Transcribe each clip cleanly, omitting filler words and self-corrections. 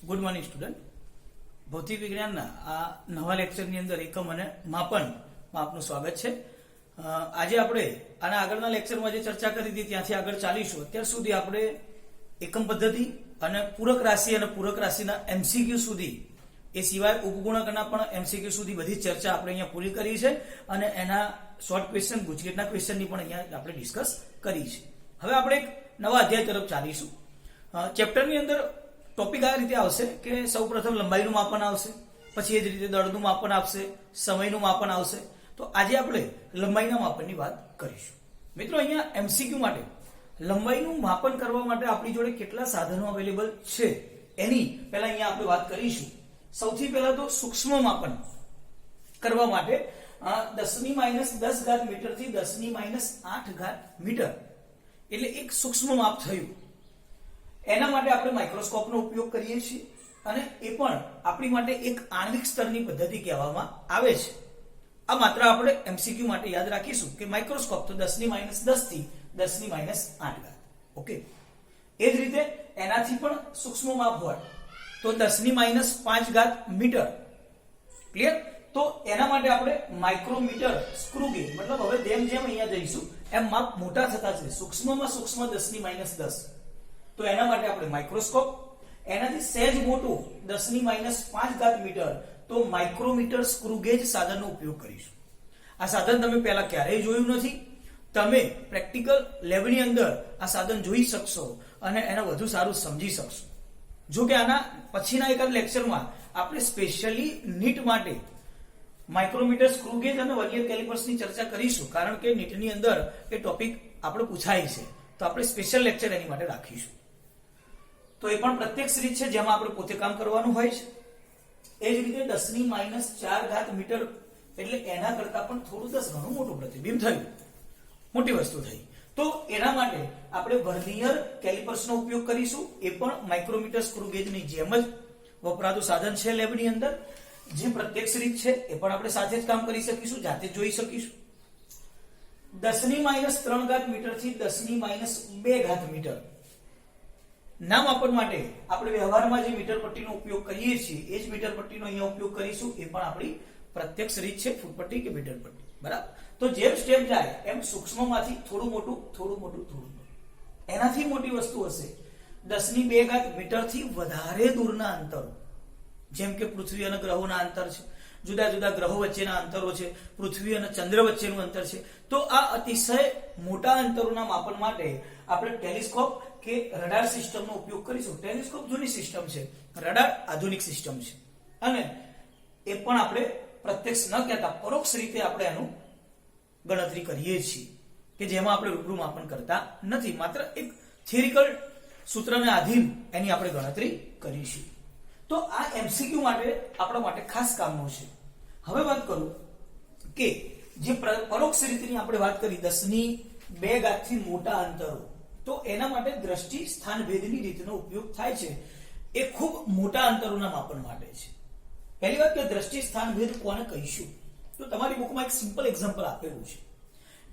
Good morning student. ભૌતિક વિજ્ઞાનના આ નવા લેક્ચરની અંદર એકમ અને માપનમાં આપનું સ્વાગત છે. આજે આપણે આના આગળના લેક્ચરમાં જે ચર્ચા કરી હતી ત્યાંથી આગળ ચાલીશું. અત્યાર સુધી આપણે એકમ પદ્ધતિ અને પૂરક રાશિ અને પૂરક રાશિના એમસીક્યુ સુધી, એ સિવાય ઉપગુણકના પણ એમસીક્યુ સુધી બધી ચર્ચા આપણે અહીંયા પૂરી કરી છે અને એના શોર્ટ ક્વેશ્ચન, ગુજકેટના ક્વેશ્ચનની પણ અહીંયા આપણે ડિસ્કસ કરી છે. હવે આપણે એક નવા અધ્યાય તરફ ચાલીશું. ચેપ્ટરની અંદર ટોપિક આ રીતે આવશે કે સૌપ્રથમ લંબાઈનું માપન આવશે, પછી એ જ રીતે દળનું માપન આવશે, સમયનું માપન આવશે. તો આજે આપણે લંબાઈના માપનની વાત કરીશું. મિત્રો, અહીંયા એમસીક્યુ માટે લંબાઈનું માપન કરવા માટે આપણી જોડે કેટલા સાધનો અવેલેબલ છે એની પહેલા અહીંયા આપણે વાત કરીશું. સૌથી પહેલા તો સૂક્ષ્મ માપન કરવા માટે 10⁻10 મીટર થી 10⁻8 મીટર એટલે એક સૂક્ષ્મ માપ થયું. એના માટે આપણે માઇક્રોસ્કોપનો ઉપયોગ કરીએ છીએ અને એ પણ આપણી માટે એક આણ્વિક સ્તરની પદ્ધતિ કહેવામાં આવે છે. આ માત્ર આપણે એમસીક્યુ માટે યાદ રાખીશું કે માઇક્રોસ્કોપ તો 10⁻10 થી 10⁻8. ઓકે, એ જ રીતે એનાથી પણ સૂક્ષ્મ માપ હોય તો 10⁻5 મીટર. ક્લિયર? તો એના માટે આપણે માઇક્રોમીટર સ્ક્રૂ ગેજ, મતલબ હવે જેમ જેમ અહીંયા જઈશું એમ માપ મોટા થતા છે. સૂક્ષ્મમાં સૂક્ષ્મ 10⁻10, તો એના માટે આપણે માઇક્રોસ્કોપ. એનાથી સહેજ મોટું 10⁻5 મીટર તો માઇક્રોમીટર સ્ક્રૂ ગેજ સાધનનો ઉપયોગ કરીશું. આ સાધન તમે પહેલા ક્યારેય જોયું નથી. તમે પ્રેક્ટિકલ લેબની અંદર આ સાધન જોઈ શકશો અને એને વધુ સારું સમજી શકશો. જો કે આના પછીના એકાદ લેક્ચરમાં આપણે સ્પેશિયલી નીટ માટે માઇક્રોમીટર સ્ક્રૂ ગેજ અને વર્નિયર કેલિપર્સની ચર્ચા કરીશું, કારણ કે નીટની અંદર એ ટોપિક આપણે પૂછાય છે. તો આપણે સ્પેશિયલ લેક્ચર એની માટે રાખીશું. તો એ પણ પ્રત્યક્ષ રીત છે જેમાં આપણે પોતે કામ કરવાનું હોય છે. એ જ રીતે 10⁻4 મીટર એટલે એના કરતા પણ થોડું 10 ગણું મોટું પ્રતિબિંબ થયું, મોટી વસ્તુ થઈ. તો એના માટે આપણે વર્નિયર કેલિપર્સનો ઉપયોગ કરીશું. એ પણ માઇક્રોમીટર સ્ક્રૂ ગેજની જેમ જ વપરાતું સાધન છે લેબની અંદર. જે પ્રત્યક્ષ રીત છે એ પણ આપણે સાથે જ કામ કરી શકીશું, જાતે જ જોઈ શકીશું. 10⁻3 મીટર થી 10⁻2 મીટર ના માપન માટે આપણે વ્યવહારમાં જે મીટર પટ્ટીનો ઉપયોગ કરીએ છીએ એ જ મીટર પટ્ટીનો અહીંયા ઉપયોગ કરીશું. એ પણ આપણી પ્રત્યક્ષ રીત છે, ફૂટપટ્ટી કે મીટર પટ્ટી. બરાબર? તો જેમ સ્ટેપ જાય એમ સૂક્ષ્મમાંથી થોડું મોટું, થોડું મોટું, થોડું મોટું. એનાથી મોટી વસ્તુ હશે 10⁻2 મીટર થી વધારે દૂરના અંતરો, જેમ કે પૃથ્વી અને ગ્રહોના અંતર છે, જુદા જુદા ગ્રહો વચ્ચેના અંતરો છે, પૃથ્વી અને ચંદ્ર વચ્ચેનું અંતર છે. તો આ અતિશય મોટા અંતરોના માપન માટે આપણે ટેલિસ્કોપ કે રડાર સિસ્ટમનો ઉપયોગ કરીશું. ટેલિસ્કોપ જૂની સિસ્ટમ છે, રડાર આધુનિક સિસ્ટમ છે. અને એ પણ આપણે પ્રત્યક્ષ ન કહેતા પરોક્ષ રીતે આપણે એનું ગણતરી કરીએ છીએ કે જેમાં આપણે રૂબરૂ માપન કરતા નથી, માત્ર એક થિયરિકલ સૂત્રને આધીન એની આપણે ગણતરી કરીશું. તો આ એમસીક્યુ માટે આપણા માટે ખાસ કામનું છે. હવે વાત કરું કે જે પરોક્ષ રીતની આપણે વાત કરી 10⁻2 થી મોટા અંતરો, તો એના માટે દ્રષ્ટિ સ્થાન ભેદની રીતનો ઉપયોગ થાય છે. એ ખૂબ મોટા અંતરોના માપન માટે છે. પહેલી વાત કે દ્રષ્ટિ સ્થાન ભેદ કોને કહીશું, તો તમારી બુકમાં એક સિમ્પલ એક્ઝામ્પલ આપેલું છે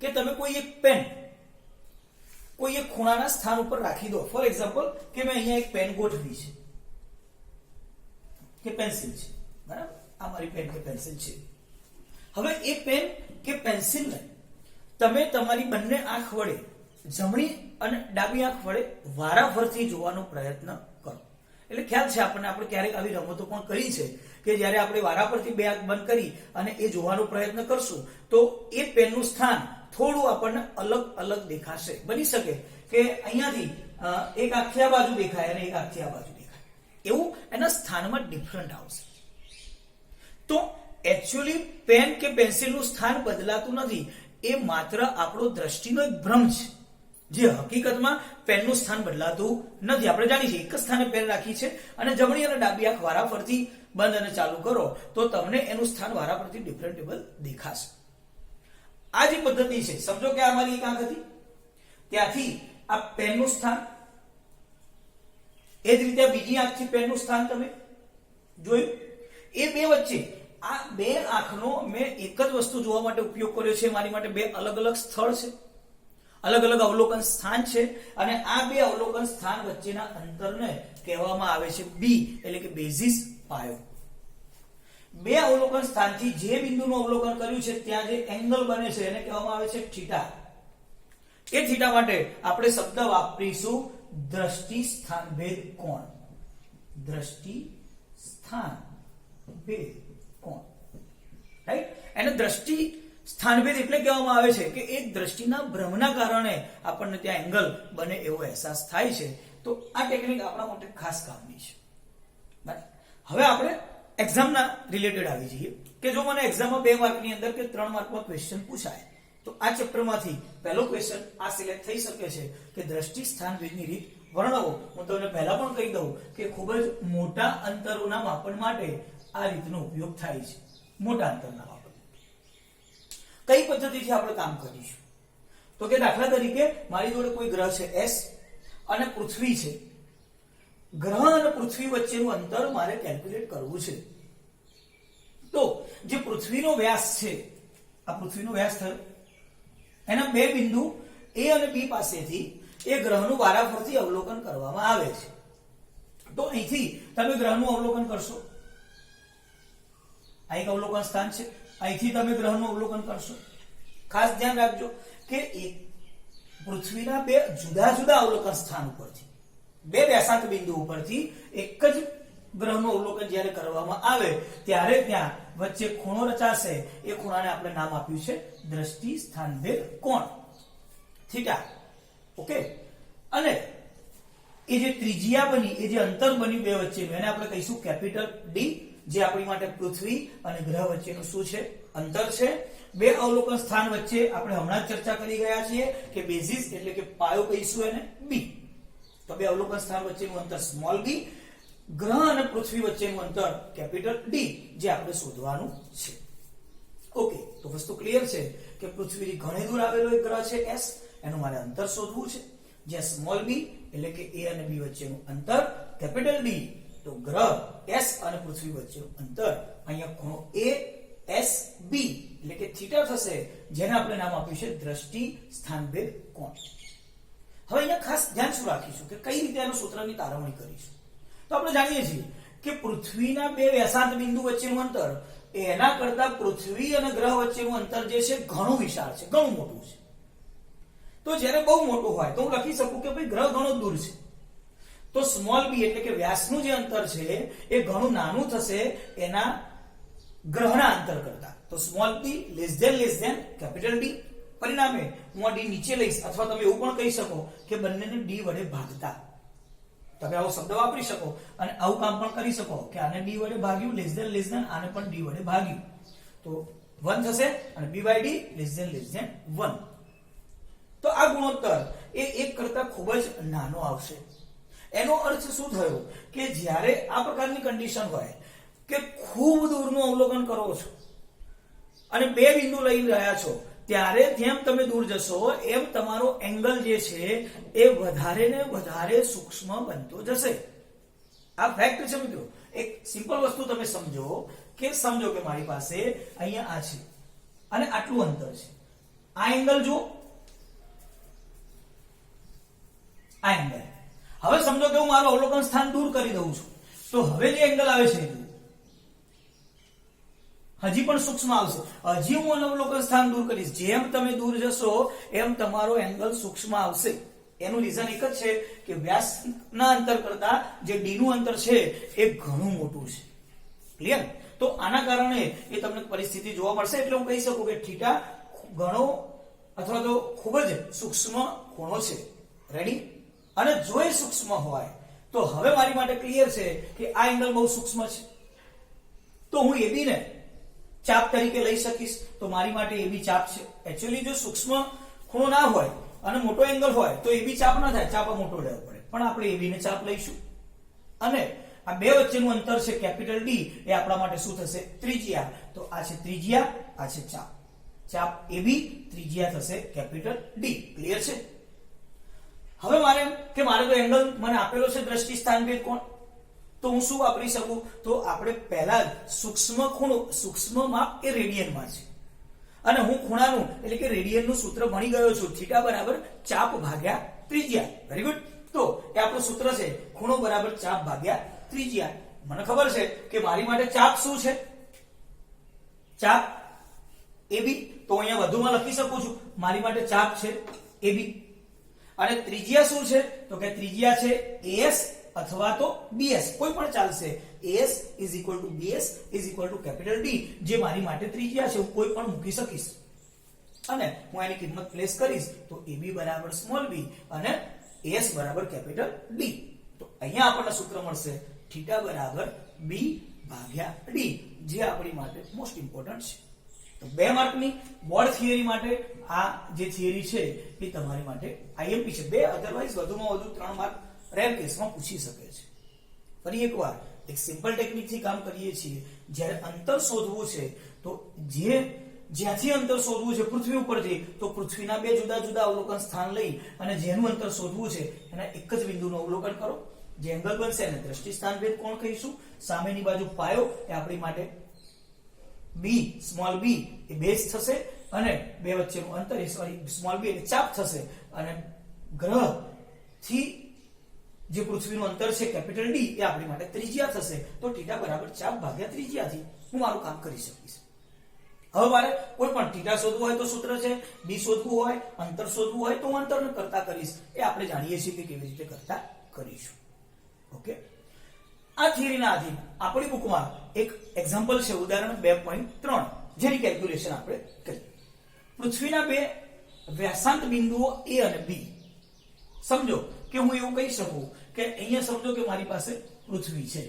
કે તમે કોઈ એક પેન કોઈ એક ખૂણાના સ્થાન ઉપર રાખી દો. ફોર એક્ઝામ્પલ કે મેં અહીંયા એક પેન ગોઠવી છે કે પેન્સિલ છે, બરાબર? આ મારી પેન કે પેન્સિલ છે. હવે એ પેન કે પેન્સિલને તમે તમારી બંને આંખ વડે, જમણી અને ડાબી આંખ વડે વારાફરતી જોવાનો પ્રયત્ન કરો. એટલે ખ્યાલ છે આપણને, આપણે ક્યારેક આવી રમતો પણ કરી છે કે જ્યારે આપણે વારાફરતી બે આંખ બંધ કરી અને એ જોવાનો પ્રયત્ન કરશું તો એ પેનનું સ્થાન થોડું આપણને અલગ અલગ દેખાશે. બની શકે કે અહીંયાથી એક આંખથી આ બાજુ દેખાય અને એક આંખથી આ બાજુ દેખાય, એવું એના સ્થાનમાં ડિફરન્ટ આવશે. તો એકચ્યુઅલી પેન કે પેન્સિલનું સ્થાન બદલાતું નથી, એ માત્ર આપણો દ્રષ્ટિનો એક ભ્રમ છે. જે હકીકતમાં પેનનું સ્થાન બદલાતું નથી. આપણે જાણીએ છીએ એક જ સ્થાને પેન રાખી છે અને જમણી અને ડાબી આંખ વારાફરતી બંધ અને ચાલુ કરો તો તમને એનું સ્થાન વારાફરતી ડિફરન્ટેબલ દેખાશે. આ જે પદ્ધતિ છે, સમજો કે આ મારી એક આંખ હતી, ત્યાંથી આ પેનનું સ્થાન, એ જ રીતે બીજી આંખથી પેનનું સ્થાન તમે જોયું. એ બે વચ્ચે આ બે આંખનો મેં એક જ વસ્તુ જોવા માટે ઉપયોગ કર્યો છે. મારી માટે બે અલગ અલગ સ્થળ છે, અલગ અલગ અવલોકન સ્થાન છે અને આ બે અવલોકન સ્થાન વચ્ચેના અંતરને કહેવામાં આવે છે બી એટલે કે બેઝિસ પાયો. બે અવલોકન સ્થાનથી જે બિંદુનું અવલોકન કર્યું છે ત્યાં જે એંગલ બને છે એને કહેવામાં આવે છે થીટા. એ થીટા માટે આપણે શબ્દ વાપરીશું દ્રષ્ટિ સ્થાનભેદ કોણ. દ્રષ્ટિ સ્થાનભેદ કોણ, રાઈટ. એને દ્રષ્ટિ સ્થાનભેદ એટલે કહેવામાં આવે છે કે એક દ્રષ્ટિના ભ્રમના કારણે આપણને ત્યાં એંગલ બને એવો અહેસાસ થાય છે. તો આ ટેકનિક આપણા માટે ખાસ કામની છે. હવે આપણે એક્ઝામના રિલેટેડ આવી જઈએ કે જો મને એક્ઝામમાં 2 માર્કની અંદર કે 3 માર્કમાં ક્વેશ્ચન પૂછાય તો આ ચેપ્ટરમાંથી પહેલો ક્વેશ્ચન આ સિલેક્ટ થઈ શકે છે કે દ્રષ્ટિ સ્થાનભેદની રીત વર્ણવો. હું તમને પહેલા પણ કહી દઉં કે ખૂબ જ મોટા અંતરોના માપન માટે આ રીતનો ઉપયોગ થાય છે. મોટા અંતરના માપન કઈ પદ્ધતિથી આપણે કામ કરીશું તો કે દાખલા તરીકે મારી જોડે કોઈ ગ્રહ છે S અને પૃથ્વી છે. ગ્રહ અને પૃથ્વી વચ્ચેનું અંતર મારે કેલ્ક્યુલેટ કરવું છે. તો જે પૃથ્વીનો વ્યાસ છે, આ પૃથ્વીનો વ્યાસ થયો, એના બે બિંદુ A અને B પાસેથી એ ગ્રહનું વારાફરતી અવલોકન કરવામાં આવે છે. તો અહીંથી તમે ગ્રહનું અવલોકન કરશો, આ એક અવલોકન સ્થાન છે, અહીંથી તમે ગ્રહનું અવલોકન કરશો. ખાસ ધ્યાન રાખજો કે એક પૃથ્વીના બે જુદા જુદા અવલોકન સ્થાન ઉપરથી, બે વ્યાસાંક બિંદુ ઉપરથી એક જ ગ્રહનું અવલોકન જ્યારે કરવામાં આવે ત્યારે ત્યાં વચ્ચે ખૂણો રચાશે. એ ખૂણાને આપણે નામ આપ્યું છે દ્રષ્ટિ સ્થાનભેદ કોણ, થીટા. ઓકે. અને એ જે ત્રિજ્યા બની, એ જે અંતર બન્યું બે વચ્ચેનું, એને આપણે કહીશું કેપિટલ ડી, જે આપણી માટે પૃથ્વી અને ગ્રહ વચ્ચેનું શું છે? અંતર છે. બે અવલોકન સ્થાન વચ્ચે આપણે હમણાં જ ચર્ચા કરી ગયા છીએ કે બેઝિસ એટલે કે પાયો કહીશું એને બી. તો બે અવલોકન સ્થાન વચ્ચેનું અંતર સ્મોલ બી, ગ્રહ અને પૃથ્વી વચ્ચેનું અંતર કેપિટલ ડી, જે આપણે શોધવાનું છે. ઓકે. તો વસ્તુ ક્લિયર છે કે પૃથ્વીથી ઘણી દૂર આવેલો એક ગ્રહ છે S, એનું મારે અંતર શોધવું છે. જ્યાં સ્મોલ બી એટલે કે A અને B વચ્ચેનું અંતર કેપિટલ ડી, તો ગ્રહ S અને પૃથ્વી વચ્ચેનું અંતર અહીંયા ખૂણો ASB એટલે કે થીટા થશે, જેને આપણે નામ આપ્યું છે દ્રષ્ટિ સ્થાનભેદ કોણ. હવે અહીંયા ખાસ ધ્યાન શું રાખીશું કે કઈ રીતે આનું સૂત્રની તારવણી કરીશું. તો આપણે જાણીએ છીએ કે પૃથ્વીના બે વ્યાસાંત બિંદુ વચ્ચેનું અંતર એના કરતા પૃથ્વી અને ગ્રહ વચ્ચેનું અંતર જે છે ઘણું વિશાળ છે, ઘણું મોટું છે. તો જ્યારે બહુ મોટું હોય તો હું લખી શકું કે ભાઈ ગ્રહ ઘણો દૂર છે, તો સ્મોલ બી એટલે કે વ્યાસનું જે અંતર છે એ ઘણું નાનું થશે એના ગ્રહના અંતર કરતા. તો small B less than capital D. પરિણામે હું આ ડી નીચે લઈશ, અથવા તમે એવું પણ કહી શકો કે બંનેને ડી વડે ભાગતા. તમે આવો શબ્દ વાપરી શકો અને આવું કામ પણ કરી શકો કે આને ડી વડે ભાગ્યું, લેસ ધેન આને પણ ડી વડે ભાગ્યું, તો 1 થશે અને b by d less than 1. તો આ ગુણોત્તર એ એક કરતા ખૂબ જ નાનો આવશે. એનો અર્થ શું થયો કે જ્યારે આ પ્રકારની કન્ડિશન હોય કે ખૂબ દૂરનું અવલોકન કરો છો અને બે બિંદુ લઈ રહ્યા છો, ત્યારે જેમ તમે દૂર જશો એમ તમારો એંગલ જે છે એ વધારે ને વધારે સૂક્ષ્મ બનતો જશે. આ ફેક્ટ છે મિત્રો. એક સિમ્પલ વસ્તુ તમે સમજો કે મારી પાસે અહીંયા આ છે અને આટલું અંતર છે. આ એંગલ જો, આ એંગલ. હવે સમજો કે હું મારું અવલોકન સ્થાન દૂર કરી દઉં છું, તો હવે જે એંગલ આવે છે હજી પણ સૂક્ષ્મ આવશે. હજી હું અવલોકન સ્થાન દૂર કરીશ, જેમ તમે દૂર જશો એમ તમારો એંગલ સૂક્ષ્મ આવશે. એનું રીઝન એક જ છે કે વ્યાસના અંતર કરતા જે ડી નું અંતર છે એ ઘણું મોટું છે. ક્લિયર? તો આના કારણે એ તમને પરિસ્થિતિ જોવા મળશે. એટલે હું કહી શકું કે થીટા ઘણો અથવા તો ખૂબ જ સૂક્ષ્મ ખૂણો છે. રેડી? અને જો એ સૂક્ષ્મ હોય તો હવે મારી માટે ક્લિયર છે કે આ એંગલ બહુ સૂક્ષ્મ છે, તો હું AB ને ચાપ તરીકે લઈ શકીશ. તો મારી માટે AB ચાપ છે. એકચ્યુઅલી જો સૂક્ષ્મ ખૂણો ના હોય અને મોટો એંગલ હોય તો AB ચાપ ના થાય, ચાપ મોટો લેવો પડે, પણ આપણે AB ને ચાપ લઈશું. અને આ બે વચ્ચેનું અંતર છે કેપિટલ D, એ આપણા માટે શું થશે? ત્રિજ્યા. તો આ છે ત્રિજ્યા, આ છે ચાપ. ચાપ AB, ત્રિજ્યા થશે કેપિટલ D. ક્લિયર છે? હવે મારે તો એંગલ મને આપેલો છે દ્રષ્ટિ સ્થાનભેદ કોણ, તો હું શું વાપરી શકું? તો આપણે પહેલા જ સૂક્ષ્મ ખૂણો, સૂક્ષ્મ માપ એ રેડિયનમાં છે અને હું ખૂણાનું એટલે કે રેડિયનનું સૂત્ર ભણી ગયો છું, થીટા બરાબર ચાપ ભાગ્યા ત્રિજ્યા. Very good. તો એ આપણું સૂત્ર છે ખૂણો બરાબર ચાપ ભાગ્યા ત્રિજ્યા. મને ખબર છે કે મારી માટે ચાપ શું છે, ચાપ AB. તો અહીંયા વધુમાં લખી શકું છું મારી માટે ચાપ છે AB. અને ત્રિજ્યા શું છે તો કે ત્રિજ્યા છે AS અથવા તો BS, કોઈ પણ ચાલશે. AS BS કેપિટલ D, જે મારી માટે ત્રિજ્યા છે, હું કોઈ પણ મૂકી શકીશ અને હું એની કિંમત પ્લેસ કરીશ તો AB બરાબર સ્મોલ b અને AS બરાબર કેપિટલ D. તો અહીંયા આપણને સૂત્ર મળશે થીટા બરાબર b ભાગ્યા d, જે આપણી માટે મોસ્ટ ઇમ્પોર્ટન્ટ છે. તો 2 માર્કની બોર્ડ થિયરી માટે આ જે થિયરી છે એ તમારી માટે IMP છે. 2 અધરવાઇઝ વધુમાં વધુ 3 માર્ક રેર કેસમાં પૂછી શકે છે. ફરી એકવાર એક સિમ્પલ ટેકનિકથી કામ કરીએ છીએ. જ્યારે અંતર શોધવું છે તો જ્યાંથી અંતર શોધવું છે પૃથ્વી ઉપરથી, તો પૃથ્વીના 2 જુદા જુદા અવલોકન સ્થાન લઈ અને જેનું અંતર શોધવું છે એના એક જ બિંદુનું અવલોકન કરો. જે એંગલ બનશે એને દ્રષ્ટિ સ્થાન ભેદ કોણ કહીશું. સામેની બાજુ પાયો એ આપણી માટે b સ્મોલ b એ બેઝ થશે અને 2 વચ્ચેનું અંતર એ સ્મોલ b એટલે ચાપ થશે અને ગ્રહ થી જે પૃથ્વીનું અંતર છે કેપિટલ D એ આપણી માટે ત્રિજ્યા થશે. તો થીટા બરાબર ચાપ ભાગ્યા ત્રિજ્યાથી હું મારું કામ કરી શકીશ. હવે મારે કોઈ પણ થીટા શોધવું હોય તો સૂત્ર છે, b શોધવું હોય, અંતર શોધવું હોય તો હું અંતરને કરતા કરીશ. એ આપણે જાણીએ છીએ કે કેવી રીતે કરતા કરીશું. ઓકે, આ થિયરીના આધીન આપણી બુકમાં એક એક્ઝામ્પલ છે, ઉદાહરણ 2.3, જેની કેલ્ક્યુલેશન આપણે કરી. પૃથ્વીના 2 વ્યાસાંત બિંદુઓ A અને B. સમજો કે હું એવું કહી શકું કે અહીંયા સમજો કે મારી પાસે પૃથ્વી છે.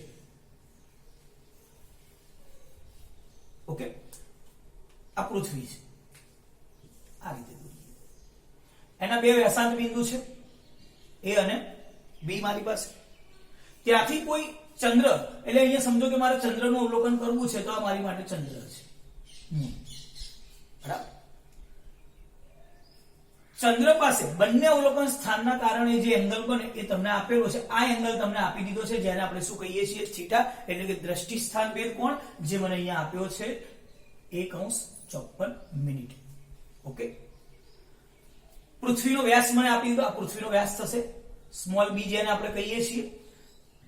ઓકે, આ પૃથ્વી છે, આ રીતે એના 2 વ્યાસાંત બિંદુ છે A અને B મારી પાસે. ત્યાંથી કોઈ ચંદ્ર, એટલે અહીંયા સમજો કે મારે ચંદ્રનું અવલોકન કરવું છે તો આ મારી માટે ચંદ્ર છે. બરાબર, ચંદ્ર પાસે બંને અવલોકન સ્થાનના કારણે જે એંગલ બને એ તમને આપેલો છે. આ એંગલ તમને આપી દીધો છે જેને આપણે શું કહીએ છીએ, થીટા, એટલે કે દ્રષ્ટિ સ્થાન ભેદ કોણ, જે મને અહીંયા આપ્યો છે 1:54. ઓકે, પૃથ્વીનો વ્યાસ મને આપી દીધો, આ પૃથ્વીનો વ્યાસ થશે સ્મોલ b, જેને આપણે કહીએ છીએ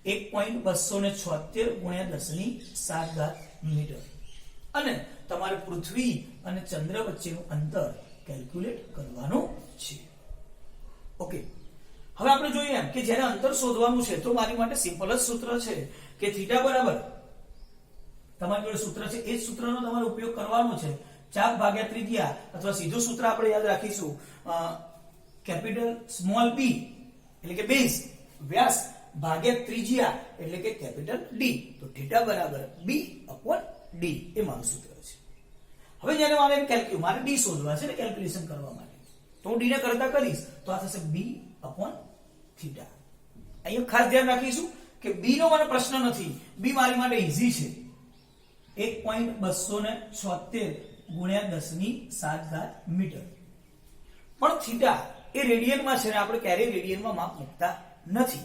1.276 × 10⁷ મીટર. અને તમારે પૃથ્વી અને ચંદ્ર વચ્ચેનું અંતર કેલ્ક્યુલેટ કરવાનું છે. ઓકે, હવે આપણે જોઈએ એમ કે જ્યારે અંતર શોધવાનું છે તો મારી માટે સિમ્પલ જ સૂત્ર છે કે થીટા બરાબર, તમારી જોડે સૂત્ર છે એ જ સૂત્રનો તમારે ઉપયોગ કરવાનો છે. ચાપ ભાગ્યા ત્રિજ્યા, અથવા સીધું સૂત્ર આપણે યાદ રાખીશું કેપિટલ સ્મોલ b એટલે કે બેઝ વ્યાસ ભાગ્યા ત્રિજ્યા એટલે કે કેપિટલ D. તો થીટા બરાબર b/d એ મારું સૂત્ર છે. હવે જ્યારે મારે d શોધવા છે ને કેલ્ક્યુલેશન કરવા માટે, તો હું d ને કરતા કરીશ તો આ થશે b/θ. અહીંયા ખાસ ધ્યાન રાખીશું કે b નો મને પ્રશ્ન નથી, b મારી માટે ઈઝી છે. 1.276 × 10⁷ મીટર. પણ થીટા એ રેડિયનમાં છે ને આપણે ક્યારેય રેડિયનમાં માપ મૂકતા નથી.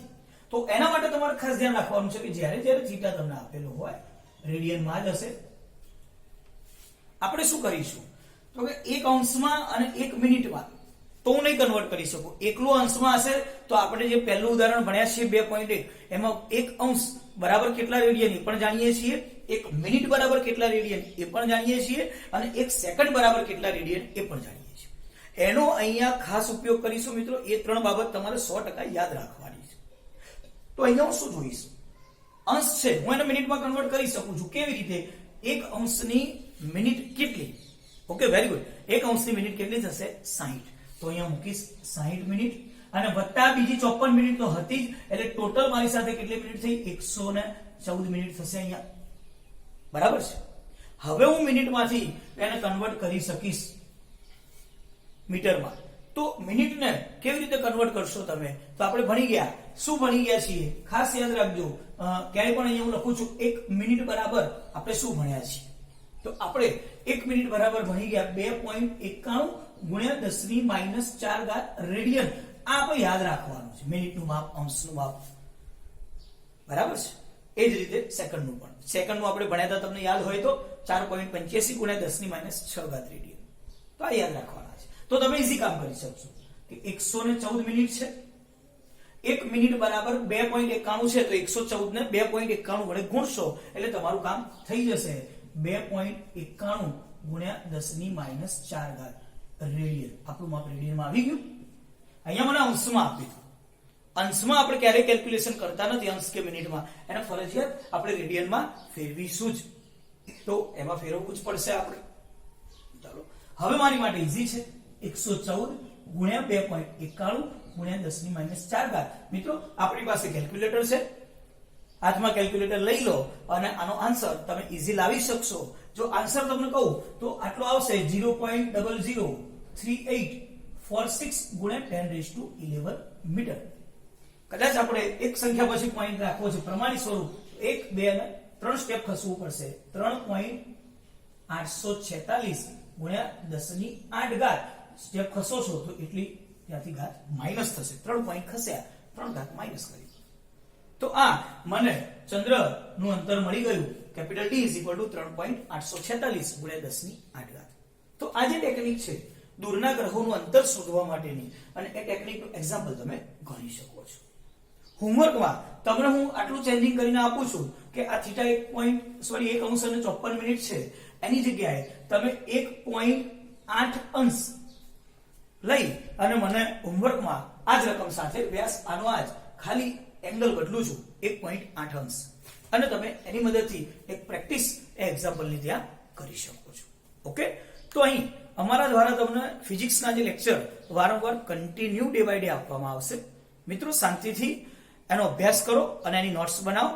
તો એના માટે તમારે ખાસ ધ્યાન રાખવાનું છે કે જ્યારે થીટા તમને આપેલો હોય રેડિયનમાં જ હશે. આપણે શું કરીશું તો કે 1 અંશમાં અને 1 મિનિટમાં તો હું નહીં કન્વર્ટ કરી શકું. એકલો અંશમાં હશે તો આપણે જે પહેલું ઉદાહરણ ભણ્યા છીએ 2.1, એમાં 1 અંશ બરાબર કેટલા રેડિયન એ પણ જાણીએ છીએ, 1 મિનિટ બરાબર કેટલા રેડિયન એ પણ જાણીએ છીએ, અને 1 સેકન્ડ બરાબર કેટલા રેડિયન એ પણ જાણીએ છીએ. એનો અહીંયા ખાસ ઉપયોગ કરીશું મિત્રો. એ 3 બાબત તમારે 100% યાદ રાખવાની છે. તો અહીંયા હું શું જોઈશ, અંશ છે, હું એને મિનિટમાં કન્વર્ટ કરી શકું છું. કેવી રીતે? 1 અંશની મિનિટ કેટલી? Okay, very good. 1 અંશની મિનિટ કેટલી થશે? 60. તો અહીંયા મૂકીશ 60 મિનિટ અને વત્તા બીજી 54 મિનિટ તો હતી જ, એટલે ટોટલ મારી સાથે કેટલી મિનિટ થઈ? 114 મિનિટ થશે અહીંયા. બરાબર છે. હવે હું મિનિટમાંથી એને કન્વર્ટ કરી શકીશ મીટરમાં. તો મિનિટને કેવી રીતે કન્વર્ટ કરશો તમે? તો આપણે ભણી ગયા. શું ભણી ગયા છીએ? ખાસ યાદ રાખજો. ક્યારેય પણ અહીંયા હું લખું છું 1 મિનિટ બરાબર આપણે શું ભણ્યા છીએ? તો આપણે 1 મિનિટ બરાબર ભણી ગયા 2.91 × 10⁻⁴ રેડિયન. આ આપણે યાદ રાખવાનું છે, મિનિટનું માપ, અંશનું માપ. બરાબર છે. એ જ રીતે સેકન્ડનું પણ. સેકન્ડનું આપણે ભણ્યા હતા, તમને યાદ હોય તો 4.85 × 10⁻⁶ રેડિયન. તો આ યાદ રાખવાના છે. તો તમે ઈઝી કામ કરી શકશો કે 114 મિનિટ છે, 1 મિનિટ બરાબર 2.91 છે તો 114 ને 2.91 વડે ગુણશો એટલે તમારું કામ થઈ જશે 2.91 ગુણ્યા 10 ની -4 ઘાત રેડિયન. આપણું માપ રેડિયનમાં આવી ગયું. અહીંયા મને અંશમાં આપ્યું. અંશમાં આપણે ક્યારેય કેલ્ક્યુલેશન કરતા નથી અંશ કે મિનિટમાં, એને ફરજિયાત આપણે રેડિયનમાં ફેરવીશું જ. તો એમાં ફેરવવું જ પડશે આપણે. ચાલો હવે મારી માટે ઈઝી છે. 114 ગુણ્યા 2.91 ગુણ્યા 10 ની -4 ઘાત. મિત્રો આપણી પાસે કેલ્ક્યુલેટર છે, હાથમાં કેલ્ક્યુલેટર લઈ લો અને આનો આન્સર તમે ઈઝી લાવી શકશો. જો આન્સર તમને કહું તો આટલો આવશે 0.003846 ગુણ્યા 10⁻11 મીટર. કદાચ આપણે એક સંખ્યા પછી પોઈન્ટ રાખવો છે પ્રમાણિત સ્વરૂપ, 1 2 અને 3 સ્ટેપ ખસવું પડશે. 3.846 ગુણ્યા 10 ની 8 ઘાત સ્ટેપ ખસો છો તો એટલી ત્યાંથી ઘાત માઈનસ થશે. 3 પોઈન્ટ ખસ્યા, 3 ઘાત માઈનસ કરી. તો આ મને ચંદ્રનું અંતર મળી ગયું. કેપિટલ D = 3.846 ગુણ્યા 10 ની 8 ઘાત. તો આ જે ટેકનિક છે દૂરના ગ્રહોનું અંતર શોધવા માટેની, અને એ ટેકનિકનું એક્ઝામ્પલ તમે ગણી શકો છો. હોમવર્કમાં તમને હું આટલું ચેન્જિંગ કરીને આપું છું કે આ θ 1.54 છે એની જગ્યાએ તમે 1.8 અંશ લઈ અને મને હોમવર્કમાં આ જ રકમ સાથે વ્યાસ આનો આ જ ખાલી એંગલ બદલું છું 1.8 અંશ, અને તમે એની મદદથી એક પ્રેક્ટિસ એક્ઝામ્પલની ત્યાં કરી શકો છો. ઓકે, તો અહીં અમારા દ્વારા તમને ફિઝિક્સના જે લેક્ચર વારંવાર કન્ટિન્યુ ડે બાય ડે આપવામાં આવશે. મિત્રો શાંતિથી એનો અભ્યાસ કરો અને એની નોટ્સ બનાવો.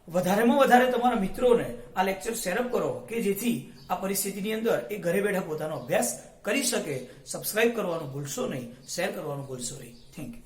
વધારેમાં વધારે તમારા મિત્રોને આ લેક્ચર શેર કરો કે જેથી આ પરિસ્થિતિની અંદર એ ઘરે બેઠા પોતાનો અભ્યાસ કરી શકે. સબસ્ક્રાઇબ કરવાનું ભૂલશો નહીં, શેર કરવાનું ભૂલશો નહીં. Thank you.